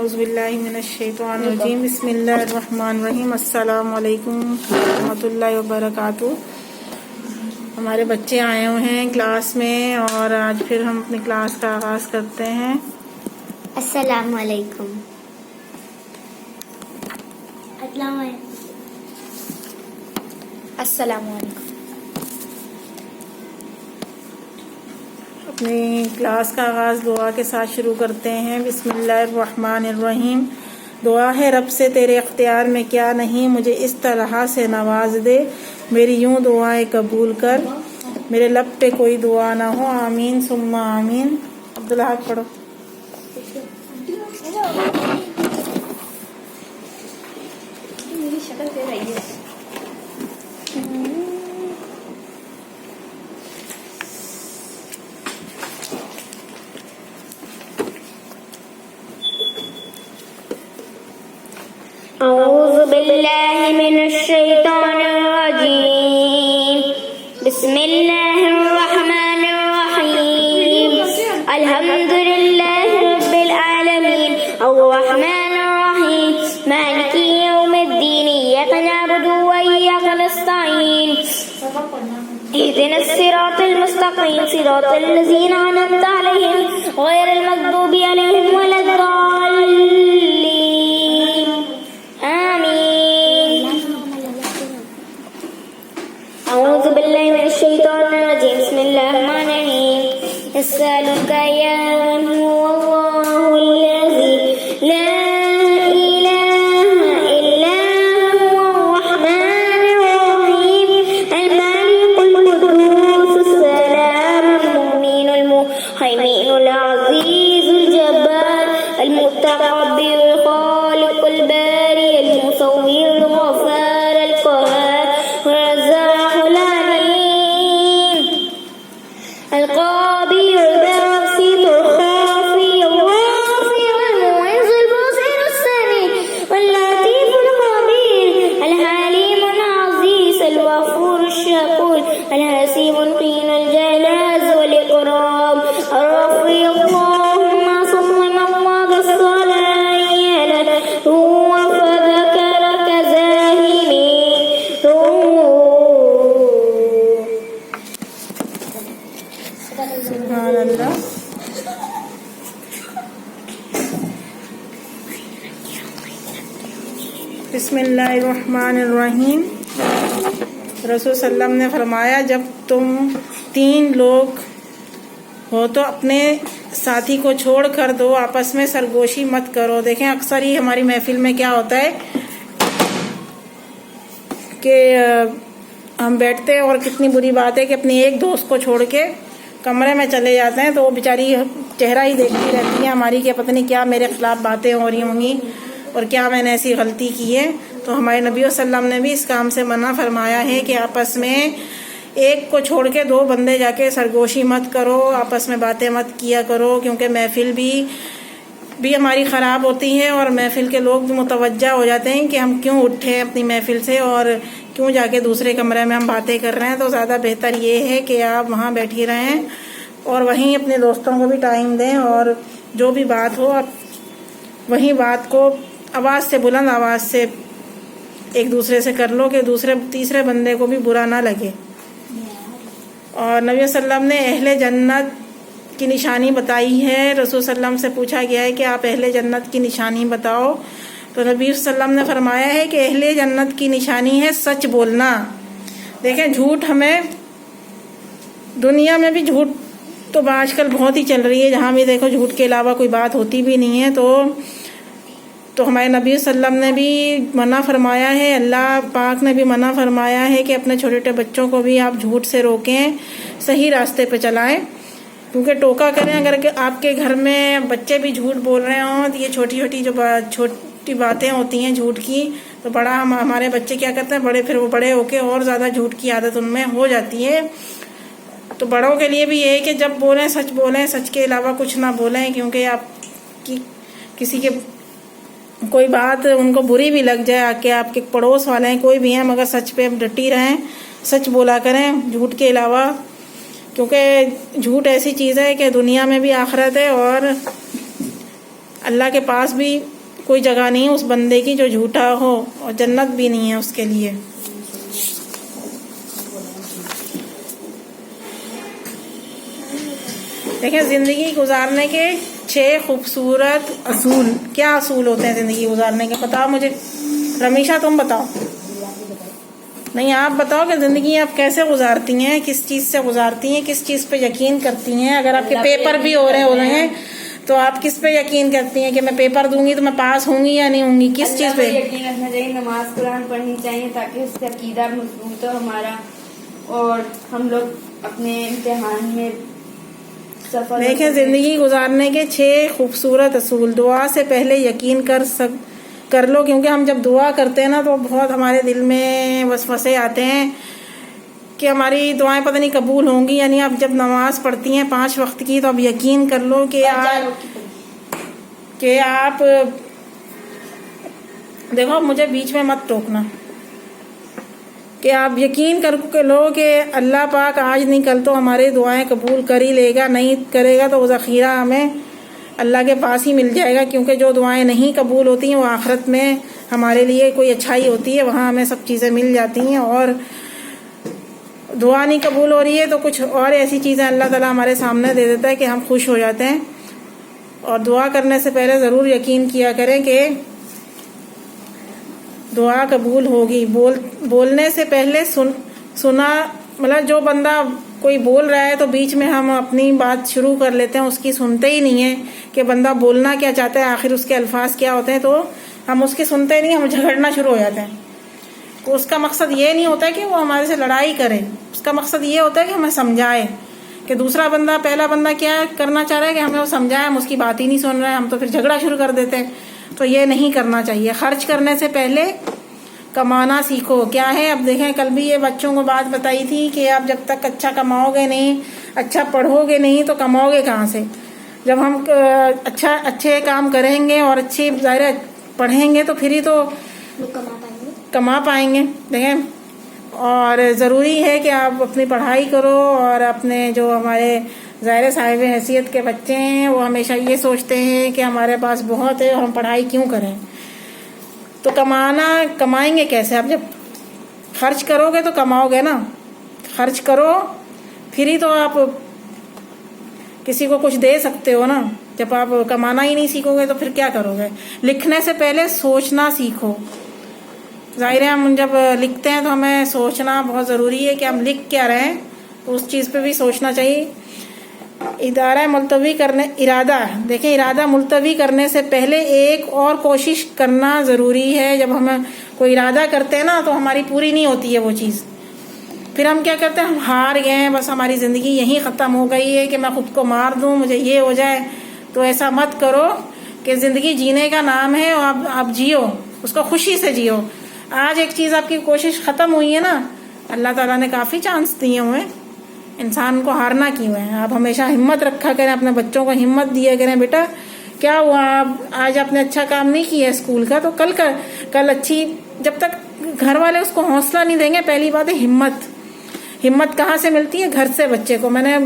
اعوذ باللہ من الشیطان الرجیم بسم اللہ الرحمن الرحیم السلام علیکم ورحمۃ اللہ وبرکاتہ۔ ہمارے بچے آئے ہوئے ہیں کلاس میں اور آج پھر ہم اپنی کلاس کا آغاز کرتے ہیں۔ السلام علیکم۔ السلام علیکم۔ اپنی کلاس کا آغاز دعا کے ساتھ شروع کرتے ہیں۔ بسم اللہ الرحمن الرحیم۔ دعا ہے رب سے تیرے اختیار میں کیا نہیں، مجھے اس طرح سے نواز دے، میری یوں دعائیں قبول کر، میرے لب پہ کوئی دعا نہ ہو، آمین ثم آمین۔ عبدالحق پڑھو۔ میری شکل دے رہی ہے۔ اعوذ باللہ من الشیطان الرجیم، بسم اللہ الرحمن الرحیم، الحمد للہ رب العالمین، الرحمن الرحیم، مالک یوم الدین، ایاک نعبد و ایاک نستعین، اهدنا الصراط المستقیم، صراط الذین انعمت علیہم غیر المغضوب علیہم ولا الضالین، اعوذ باللہ من الشیطان الرجیم، بسم اللہ الرحمن الرحیم، یسألک ایان هو اللہ الذی لا الہ الا هو الرحمن الرحیم، الملک القدوس السلام المؤمن المهیمن العزیز الجبار المتکبر الخالق الباری المصور الغفار القهار الرزاق العليم القابل الباسط الخافي الرافع المعز البصير السميع واللطيف الخبير الحليم العزيز الغفور الشكور الحسيب القين الجلال والإكرام الرفيع اللهم صل الله الصلاة على هو فذكرك زاهمين سبحان اللہ۔ بسم اللہ الرحمن الرحیم۔ رسول صلی اللہ علیہ وسلم نے فرمایا جب تم 3 لوگ ہو تو اپنے ساتھی کو چھوڑ کر دو، آپس میں سرگوشی مت کرو۔ دیکھیں اکثر ہی ہماری محفل میں کیا ہوتا ہے کہ ہم بیٹھتے ہیں اور کتنی بری بات ہے کہ اپنی ایک دوست کو چھوڑ کے کمرے میں چلے جاتے ہیں، تو وہ بیچاری چہرہ ہی دیکھتی رہتی ہے ہماری کہ پتہ نہیں کیا میرے خلاف باتیں ہو رہی ہوں گی اور کیا میں نے ایسی غلطی کی ہے۔ تو ہمارے نبی صلی اللہ علیہ وسلم نے بھی اس کام سے منع فرمایا ہے کہ آپس میں ایک کو چھوڑ کے 2 بندے جا کے سرگوشی مت کرو، آپس میں باتیں مت کیا کرو، کیونکہ محفل بھی ہماری خراب ہوتی ہے اور محفل کے لوگ بھی متوجہ ہو جاتے ہیں کہ ہم کیوں اٹھے اپنی محفل سے اور کیوں جا کے دوسرے کمرے میں ہم باتیں کر رہے ہیں۔ تو زیادہ بہتر یہ ہے کہ آپ وہاں بیٹھی رہیں اور وہیں اپنے دوستوں کو بھی ٹائم دیں، اور جو بھی بات ہو آپ وہیں بات کو آواز سے، بلند آواز سے ایک دوسرے سے کر لو کہ تیسرے بندے کو بھی برا نہ لگے۔ اور نبی صلی اللہ علیہ وسلم نے اہل جنت کی نشانی بتائی ہے۔ رسول صلی اللہ علیہ وسلم سے پوچھا گیا ہے کہ آپ اہل جنت کی نشانی بتاؤ، تو نبی صلی اللہ علیہ وسلم نے فرمایا ہے کہ اہل جنت کی نشانی ہے سچ بولنا۔ دیکھیں جھوٹ، ہمیں دنیا میں بھی جھوٹ تو آج کل بہت ہی چل رہی ہے، جہاں بھی دیکھو جھوٹ کے علاوہ کوئی بات ہوتی بھی نہیں ہے۔ تو ہمارے نبی صلی اللہ علیہ وسلم نے بھی منع فرمایا ہے، اللہ پاک نے بھی منع فرمایا ہے کہ اپنے چھوٹے چھوٹے بچوں کو بھی آپ جھوٹ سے روکیں، صحیح راستے پہ چلائیں، کیونکہ ٹوکا کریں اگر کہ آپ کے گھر میں بچے بھی جھوٹ بول رہے ہوں تو یہ چھوٹی باتیں ہوتی ہیں جھوٹ کی، تو ہمارے بچے کیا کرتے ہیں، پھر وہ بڑے ہو کے اور زیادہ جھوٹ کی عادت ان میں ہو جاتی ہے۔ تو بڑوں کے لیے بھی یہ ہے کہ جب بولیں سچ بولیں، سچ کے علاوہ کچھ نہ بولیں، کیونکہ آپ کی کسی کے کوئی بات ان کو بری بھی لگ جائے، کہ آپ کے پڑوس والے ہیں کوئی بھی ہیں، مگر سچ پہ ڈٹی رہیں، سچ بولا کریں جھوٹ کے علاوہ، کیونکہ جھوٹ ایسی چیز ہے کہ دنیا میں بھی آخرت ہے اور اللہ کے پاس بھی کوئی جگہ نہیں اس بندے کی جو جھوٹا ہو، اور جنت بھی نہیں ہے اس کے لیے۔ دیکھیں زندگی گزارنے کے 6 خوبصورت اصول۔ کیا اصول ہوتے ہیں زندگی گزارنے کے؟ بتاؤ مجھے، رمیشہ تم بتاؤ۔ نہیں آپ بتاؤ کہ زندگی آپ کیسے گزارتی ہیں، کس چیز سے گزارتی ہیں، کس چیز پہ یقین کرتی ہیں؟ اگر آپ کے پیپر بھی ہو رہے ہیں تو آپ کس پہ یقین کرتی ہیں کہ میں پیپر دوں گی تو میں پاس ہوں گی یا نہیں ہوں گی؟ کس چیز پہ یقین رکھنا چاہیے، نماز قرآن پڑھنی چاہیے تاکہ اس سے عقیدہ مضبوط ہو ہمارا، اور ہم لوگ اپنے امتحان میں سفل۔ دیکھیں زندگی گزارنے کے 6 خوبصورت اصول۔ دعا سے پہلے یقین کر لو، کیونکہ ہم جب دعا کرتے ہیں نا تو بہت ہمارے دل میں وسوسے آتے ہیں کہ ہماری دعائیں پتہ نہیں قبول ہوں گی یا نہیں۔ آپ جب نماز پڑھتی ہیں 5 وقت کی تو اب یقین کر لو کہ آپ دیکھو مجھے بیچ میں مت ٹوکنا، کہ آپ یقین کر کے لو کہ اللہ پاک آج نہیں کل تو ہماری دعائیں قبول کر ہی لے گا، نہیں کرے گا تو وہ ذخیرہ ہمیں اللہ کے پاس ہی مل جائے گا، کیونکہ جو دعائیں نہیں قبول ہوتی ہیں وہ آخرت میں ہمارے لیے کوئی اچھائی ہوتی ہے، وہاں ہمیں سب چیزیں مل جاتی ہیں۔ اور دعا نہیں قبول ہو رہی ہے تو کچھ اور ایسی چیزیں اللہ تعالیٰ ہمارے سامنے دے دیتا ہے کہ ہم خوش ہو جاتے ہیں۔ اور دعا کرنے سے پہلے ضرور یقین کیا کریں کہ دعا قبول ہوگی۔ بولنے سے پہلے سنا، مطلب جو بندہ کوئی بول رہا ہے تو بیچ میں ہم اپنی بات شروع کر لیتے ہیں، اس کی سنتے ہی نہیں ہیں کہ بندہ بولنا کیا چاہتا ہے، آخر اس کے الفاظ کیا ہوتے ہیں، تو ہم اس کی سنتے نہیں، ہم جھگڑنا شروع ہو جاتے ہیں۔ تو اس کا مقصد یہ نہیں ہوتا ہے کہ وہ ہمارے سے لڑائی کرے، اس کا مقصد یہ ہوتا ہے کہ ہمیں سمجھائے کہ دوسرا بندہ، پہلا بندہ کیا کرنا چاہ رہا ہے کہ ہمیں وہ سمجھائے، ہم اس کی بات ہی نہیں سن رہے ہیں، ہم تو پھر جھگڑا شروع کر دیتے ہیں۔ تو یہ نہیں کرنا چاہیے۔ خرچ کرنے سے پہلے کمانا سیکھو۔ کیا ہے، اب دیکھیں کل بھی یہ بچوں کو بات بتائی تھی کہ آپ جب تک اچھا کماؤ گے نہیں، اچھا پڑھو گے نہیں تو کماؤ گے کہاں سے؟ جب ہم اچھے کام کریں گے اور اچھی ظاہر پڑھیں گے تو پھر ہی تو کما پائیں گے۔ دیکھیں اور ضروری ہے کہ آپ اپنی پڑھائی کرو، اور اپنے جو ہمارے ظاہر صاحب حیثیت کے بچے ہیں وہ ہمیشہ یہ سوچتے ہیں کہ ہمارے پاس بہت ہے اور ہم پڑھائی کیوں کریں۔ تو کمائیں گے کیسے؟ آپ جب خرچ کرو گے تو کماؤ گے نا، خرچ کرو پھر ہی تو آپ کسی کو کچھ دے سکتے ہو نا۔ جب آپ کمانا ہی نہیں سیکھو گے تو پھر کیا کرو گے؟ لکھنے سے پہلے سوچنا سیکھو۔ ظاہر ہے ہم جب لکھتے ہیں تو ہمیں سوچنا بہت ضروری ہے کہ ہم لکھ کیا رہے ہیں، تو اس چیز پہ بھی سوچنا چاہیے۔ ارادہ دیکھیں، ارادہ ملتوی کرنے سے پہلے ایک اور کوشش کرنا ضروری ہے۔ جب ہم کوئی ارادہ کرتے ہیں نا تو ہماری پوری نہیں ہوتی ہے وہ چیز، پھر ہم کیا کرتے ہیں، ہم ہار گئے ہیں، بس ہماری زندگی یہیں ختم ہو گئی ہے کہ میں خود کو مار دوں، مجھے یہ ہو جائے۔ تو ایسا مت کرو کہ زندگی جینے کا نام ہے اور آپ جیو، اس کو خوشی سے جیو۔ آج ایک چیز آپ کی کوشش ختم ہوئی ہے نا، اللہ تعالیٰ نے کافی چانس دیے ہوئے ہیں، انسان کو ہارنا کیوں ہے؟ آپ ہمیشہ ہمت رکھا کریں، اپنے بچوں کو ہمت دیا کریں، بیٹا کیا ہوا، آج آپ نے اچھا کام نہیں کیا اسکول کا تو کل اچھی، جب تک گھر والے اس کو حوصلہ نہیں دیں گے۔ پہلی بات ہے ہمت کہاں سے ملتی ہے؟ گھر سے بچے کو۔ میں نے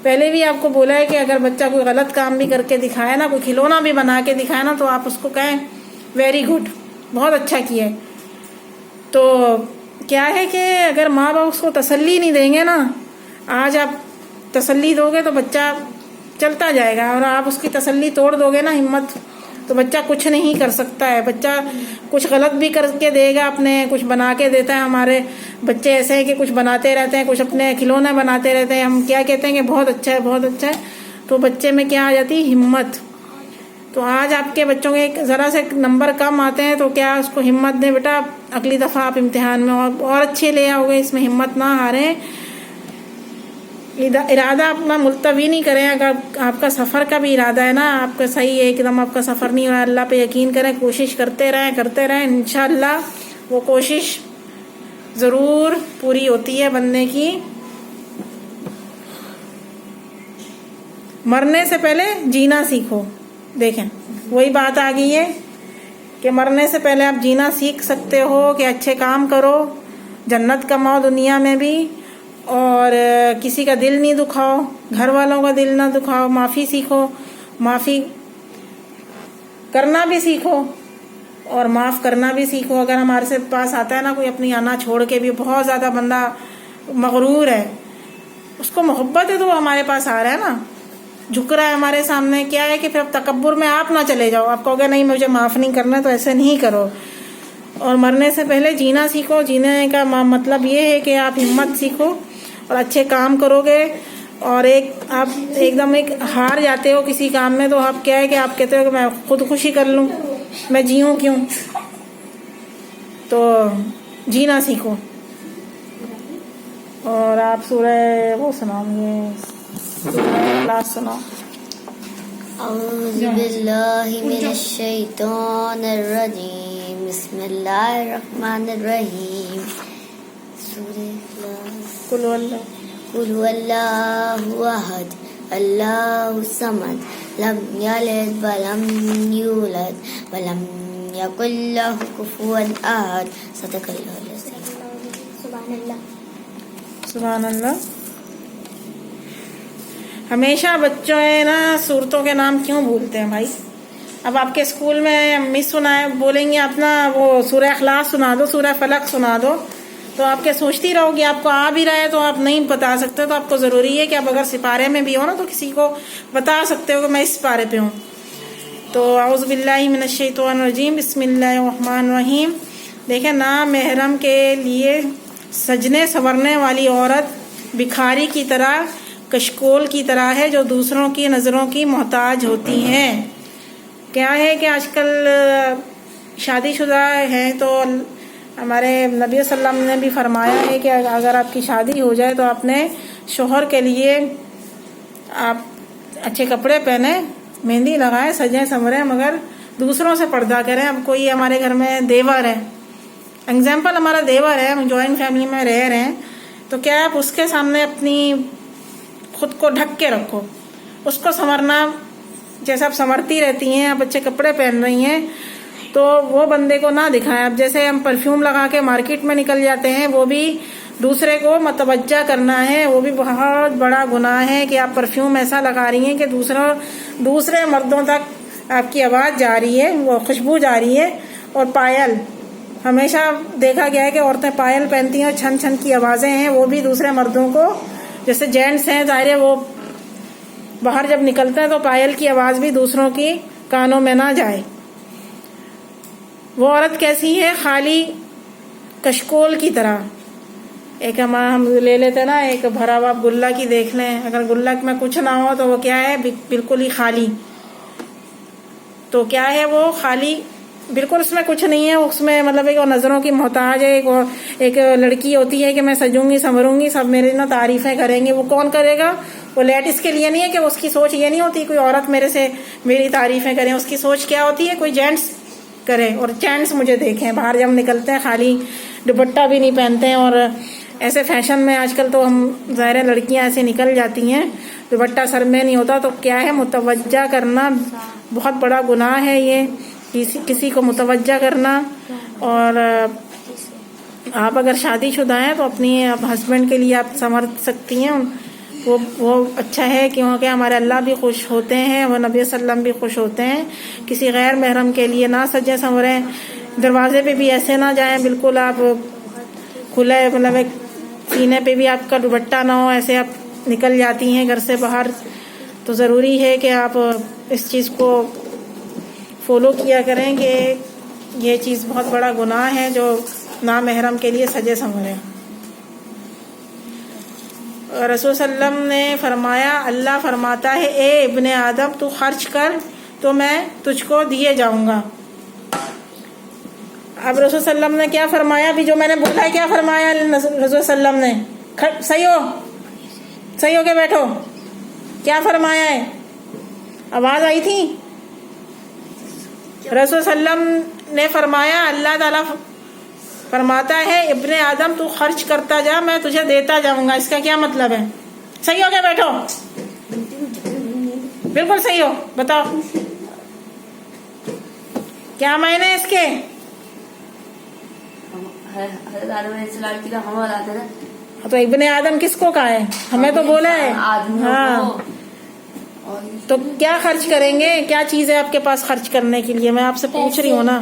پہلے بھی آپ کو بولا ہے کہ اگر بچہ کوئی غلط کام بھی کر کے دکھائے نا، کوئی کھلونا بھی بنا کے دکھائے نا، تو آپ اس کو کہیں ویری گڈ، بہت اچھا کیا ہے۔ تو کیا ہے کہ اگر ماں باپ اس کو تسلی نہیں دیں گے نا، آج آپ تسلی دو گے تو بچہ چلتا جائے گا، اور آپ اس کی تسلی توڑ دو گے نا، ہمت، تو بچہ کچھ نہیں کر سکتا ہے۔ بچہ کچھ غلط بھی کر کے دے گا، اپنے کچھ بنا کے دیتا ہے۔ ہمارے بچے ایسے ہیں کہ کچھ بناتے رہتے ہیں، کچھ اپنے کھلونے بناتے رہتے ہیں، ہم کیا کہتے ہیں کہ بہت اچھا ہے بہت اچھا ہے، تو بچے میں کیا آ جاتی ہے؟ ہمت۔ تو آج آپ کے بچوں کے ذرا سے نمبر کم آتے ہیں تو کیا اس کو ہمت دیں، بیٹا اگلی دفعہ آپ امتحان میں اور اچھے لے آؤ گے، اس میں ہمت نہ ہاریں۔ ارادہ اپنا ملتوی نہیں کریں۔ اگر آپ کا سفر کا بھی ارادہ ہے نا، آپ کا صحیح ہے، ایک دم آپ کا سفر نہیں ہو رہا، اللہ پہ یقین کریں، کوشش کرتے رہیں انشاءاللہ وہ کوشش ضرور پوری ہوتی ہے بندے کی۔ مرنے سے پہلے جینا سیکھو۔ دیکھیں وہی بات آ گئی ہے کہ مرنے سے پہلے آپ جینا سیکھ سکتے ہو، کہ اچھے کام کرو، جنت کماؤ دنیا میں بھی، اور کسی کا دل نہیں دکھاؤ، گھر والوں کا دل نہ دکھاؤ، معافی سیکھو، معافی کرنا بھی سیکھو، اور معاف کرنا بھی سیکھو. اگر ہمارے سے پاس آتا ہے نا کوئی اپنی انا چھوڑ کے بھی بہت زیادہ بندہ مغرور ہے, اس کو محبت ہے تو وہ ہمارے پاس آ رہا ہے نا, جھک رہا ہے ہمارے سامنے, کیا ہے کہ پھر اب تکبر میں آپ نہ چلے جاؤ, آپ کہو گے نہیں مجھے معاف نہیں کرنا, تو ایسے نہیں کرو. اور مرنے سے پہلے جینا سیکھو. جینے کا مطلب یہ ہے کہ آپ ہمت سیکھو اور اچھے کام کرو گے. اور آپ ایک دم ہار جاتے ہو کسی کام میں تو آپ کیا ہے کہ آپ کہتے ہو کہ میں خودکشی کر لوں, میں جیوں کیوں. تو جینا سیکھو. اور آپ سورہ وہ سناؤ, یہ سورہ اخلاص سناؤ. اعوذ باللہ من الشیطان الرجیم, بسم اللہ الرحمن الرحیم. سورہ اخلاص. قل هو اللہ. قل هو اللہ احد اللہ الصمد لم یلد ولم یولد ولم یکن لہ کفوا احد. صدق اللہ العظیم. سبحان اللہ. سبحان اللہ. ہمیشہ بچوں نا صورتوں کے نام کیوں بھولتے ہیں بھائی؟ اب آپ کے اسکول میں مس سنائے بولیں گے اپنا وہ سورہ اخلاص سنا دو, سورہ فلق سنا دو, تو آپ کیا سوچتی رہو گی؟ آپ کو آ بھی رہا ہے تو آپ نہیں بتا سکتے, تو آپ کو ضروری ہے کہ آپ اگر سپارے میں بھی ہو نا تو کسی کو بتا سکتے ہو کہ میں اس سپارے پہ ہوں. تو اعوذ باللہ من الشیطان الرجیم, بسم اللہ الرحمن الرحیم. دیکھیں, نامحرم کے لیے سجنے سنورنے والی عورت بکھاری کی طرح, کشکول کی طرح ہے جو دوسروں کی نظروں کی محتاج ہوتی ہیں. کیا ہے کہ آج کل شادی شدہ ہیں تو ہمارے نبی صلی اللہ علیہ وسلم نے بھی فرمایا ہے کہ اگر آپ کی شادی ہو جائے تو اپنے شوہر کے لیے آپ اچھے کپڑے پہنیں, مہندی لگائیں, سجیں سنوریں, مگر دوسروں سے پردہ کریں. اب کوئی ہمارے گھر میں دیور ہے, ایگزامپل ہمارا دیور ہے, ہم جوائنٹ فیملی میں رہ رہے ہیں, تو کیا آپ اس کے سامنے اپنی خود کو ڈھک کے رکھو, اس کو سنورنا جیسے آپ سنورتی رہتی ہیں, آپ اچھے کپڑے پہن رہی ہیں, تو وہ بندے کو نہ دکھائیں. اب جیسے ہم پرفیوم لگا کے مارکیٹ میں نکل جاتے ہیں, وہ بھی دوسرے کو متوجہ کرنا ہے, وہ بھی بہت بڑا گناہ ہے کہ آپ پرفیوم ایسا لگا رہی ہیں کہ دوسرے مردوں تک آپ کی آواز جا رہی ہے, وہ خوشبو جا رہی ہے. اور پائل, ہمیشہ دیکھا گیا ہے کہ عورتیں پائل پہنتی ہیں اور چھن چھن کی آوازیں ہیں, وہ بھی دوسرے مردوں کو, جیسے جینٹس ہیں ظاہر ہے وہ باہر جب نکلتے ہیں تو پائل کی آواز بھی دوسروں کی کانوں میں نہ جائے. وہ عورت کیسی ہے؟ خالی کشکول کی طرح. ایک ہم لے لیتے نا, ایک بھرا ہوا گلہ کی دیکھ لیں, اگر گلہ میں کچھ نہ ہو تو وہ کیا ہے, بالکل ہی خالی. تو کیا ہے وہ خالی, بالکل اس میں کچھ نہیں ہے, اس میں مطلب ایک نظروں کی محتاج ہے. ایک لڑکی ہوتی ہے کہ میں سجوں گی سنوروں گی, سب میرے نا تعریفیں کریں گے. وہ کون کرے گا؟ وہ لیڈیز کے لیے نہیں ہے کہ اس کی سوچ یہ نہیں ہوتی کوئی عورت میری تعریفیں کریں. اس کی سوچ کیا ہوتی ہے, کوئی جینٹس کرے اور جینٹس مجھے دیکھیں. باہر جب نکلتے ہیں خالی دوپٹہ بھی نہیں پہنتے ہیں, اور ایسے فیشن میں آج کل تو ہم ظاہر لڑکیاں ایسے نکل جاتی ہیں, دوپٹہ سر میں نہیں ہوتا. تو کیا ہے, متوجہ کرنا بہت بڑا گناہ ہے یہ, کسی کو متوجہ کرنا. اور آپ اگر شادی شدہ ہیں تو اپنی ہسبینڈ کے لیے آپ سنور سکتی ہیں, وہ اچھا ہے, کیونکہ ہمارے اللہ بھی خوش ہوتے ہیں, وہ نبی صلی اللہ علیہ وسلم بھی خوش ہوتے ہیں. کسی غیر محرم کے لیے نہ سجیں سنوریں, دروازے پہ بھی ایسے نہ جائیں بالکل آپ کھلے, مطلب ایک سینے پہ بھی آپ کا دوپٹہ نہ ہو, ایسے آپ نکل جاتی ہیں گھر سے باہر. تو ضروری ہے کہ آپ اس چیز کو فالو کیا کریں کہ یہ چیز بہت بڑا گناہ ہے جو نامحرم کے لیے سجے سنورے. رسول صلی اللہ علیہ وسلم نے فرمایا, اللہ فرماتا ہے اے ابن آدم تو خرچ کر تو میں تجھ کو دیے جاؤں گا. اب رسول صلی اللہ علیہ وسلم نے کیا فرمایا؟ بھی جو میں نے بولا ہے, کیا فرمایا رسول صلی اللہ علیہ وسلم نے؟ صحیح ہو کے بیٹھو, کیا فرمایا ہے؟ آواز آئی تھی؟ رسول صلی اللہ علیہ وسلم نے فرمایا, اللہ تعالیٰ فرماتا ہے ابن آدم تو خرچ کرتا جا, میں تجھے دیتا جاؤں گا. اس کا کیا مطلب ہے؟ صحیح ہو کے بیٹھو, بالکل صحیح ہو, بتاؤ کیا معنی اس کے؟ حضرت آدم علیہ السلام کی تو ہم آتے نا, تو ابن آدم کس کو کہا ہے؟ ہمیں تو بولا ہے. ہاں, تو کیا خرچ کریں گے؟ کیا چیز ہے آپ کے پاس خرچ کرنے کے لیے؟ میں آپ سے پوچھ رہی ہوں نا.